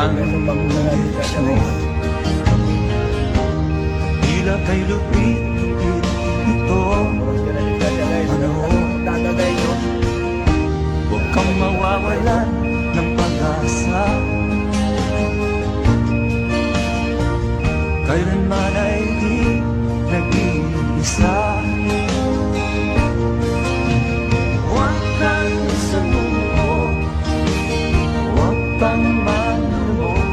Wakang tila kay lupit ito. Huwag kang mawawalan ng pag-asa. Kailanman ay di nag-iisa. Huwag kang sumuko, huwag kang manlumog.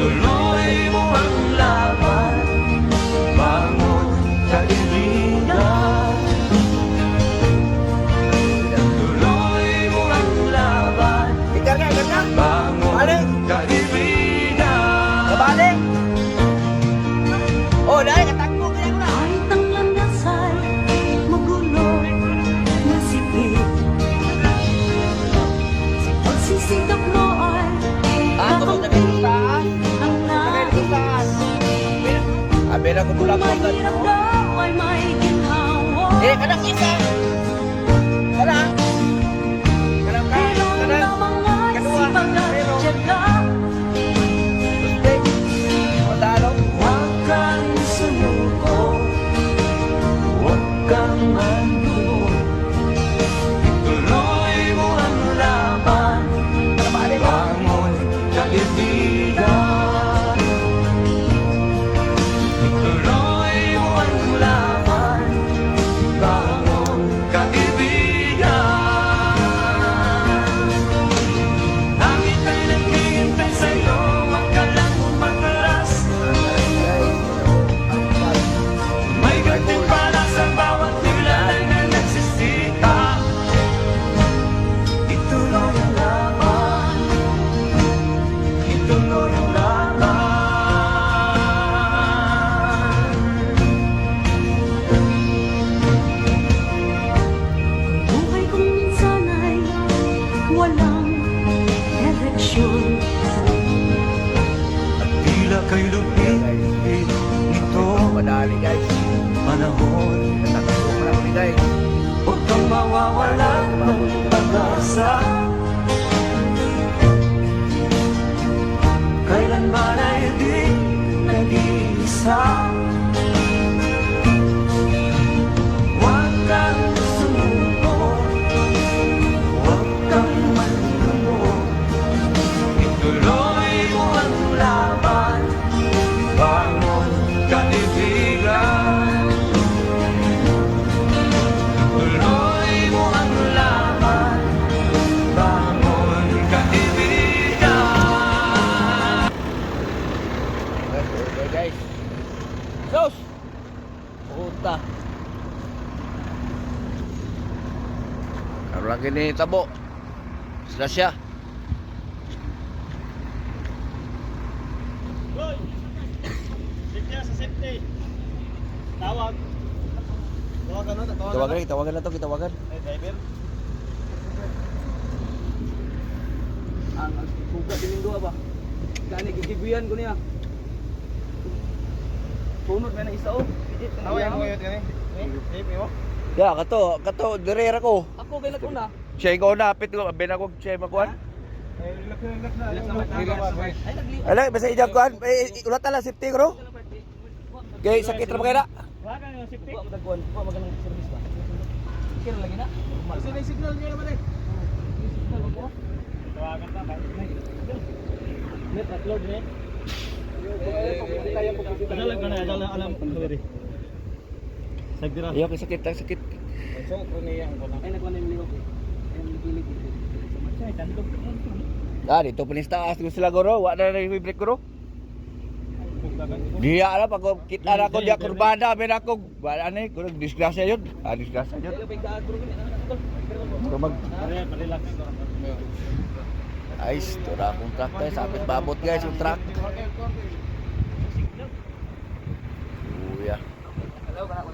Tuloy mo ang laban, bangon kaibigan. Tuloy mo ang laban, bangon kaibigan. Kabalik! Oh, dahil katakbo ka lang na. Kahit ang landas ay magulo, masipit. Sa pagsisikap mo ay Tulog na kayo sa taas. ang Tagay sa taas. Abera ko Kung tulak mo mahirap ka. daw ay may ginhawa. Kadang isa. Kadang. Kadang ka. Meron Kadang. lamang ay Kadua. sipag at Meron. tiyaga. Guste. Matalo. Huwag kang sumuko, huwag kang manlumog. Tuloy mo ang laban, bangon kaibigan. Tuloy mo ang laban, bangon kaibigan. Langit ay naghihintay sa'yo, huwag ka lang umatras. May gantimpala sa bawat nilalay na nagsisita. Ituloy ang laban, ituloy ang laban. Buhay kong minsan ay walang direksyon. At tila kay lupit ito Madali guys. panahon. Katakbo ka lang guys. Huwag kang mawawalan ng pag-asa. Kailanman ay di nag-iisa. Huwag kang sumuko, huwag kang manlumog. Ituloy mo ang laban, bangon kaibigan. Tuloy mo ang laban, bangon kaibigan. Okay guys. Sos! Puta. Karoon lagi ni tabo. Sila siya. Hoy! Safety sa safety. Tawag. Tawagan na, tawagan. Tawagan na to, kitawagan. Ay, driver. Ang buka din dua ba? Gani gigibuyan ko niya. Sunod na isa oh. Tawag mo yun yan eh. Safe mo. Ya, kato direra ko. Ako kay una. Siya ko na apit ko, ben ako siya makuan. Ay, relax na. Ay nagli. Ala, basta ijag kuan. Ulat ala safety ko. No? Kay sakit ra ba kaya na? Tawagan yung safety. Wa magkuan, wa maganang service ba? Kira lagi na. Kasi may signal nyo naman eh. Tawagan pa. Net upload net. Adalag ka na, alam ko rin. Sagdira. Iyo kay sakit. So, niya ko na. Ay nagkuan yung liog. Ay gilig. Ay, tandog. Ah, dito pinista ko sila guro. Wa na break guro. Dia ala pag kita na ko dia kurbada ben ako. Wala ni, ko disgrasya yun. Ah, disgrasya yun. Ay pagdaan bro ni. Kumag Relax. Ayos, tura akong truck guys. Sapit babot guys yung truck. Uya. Hello kana ko.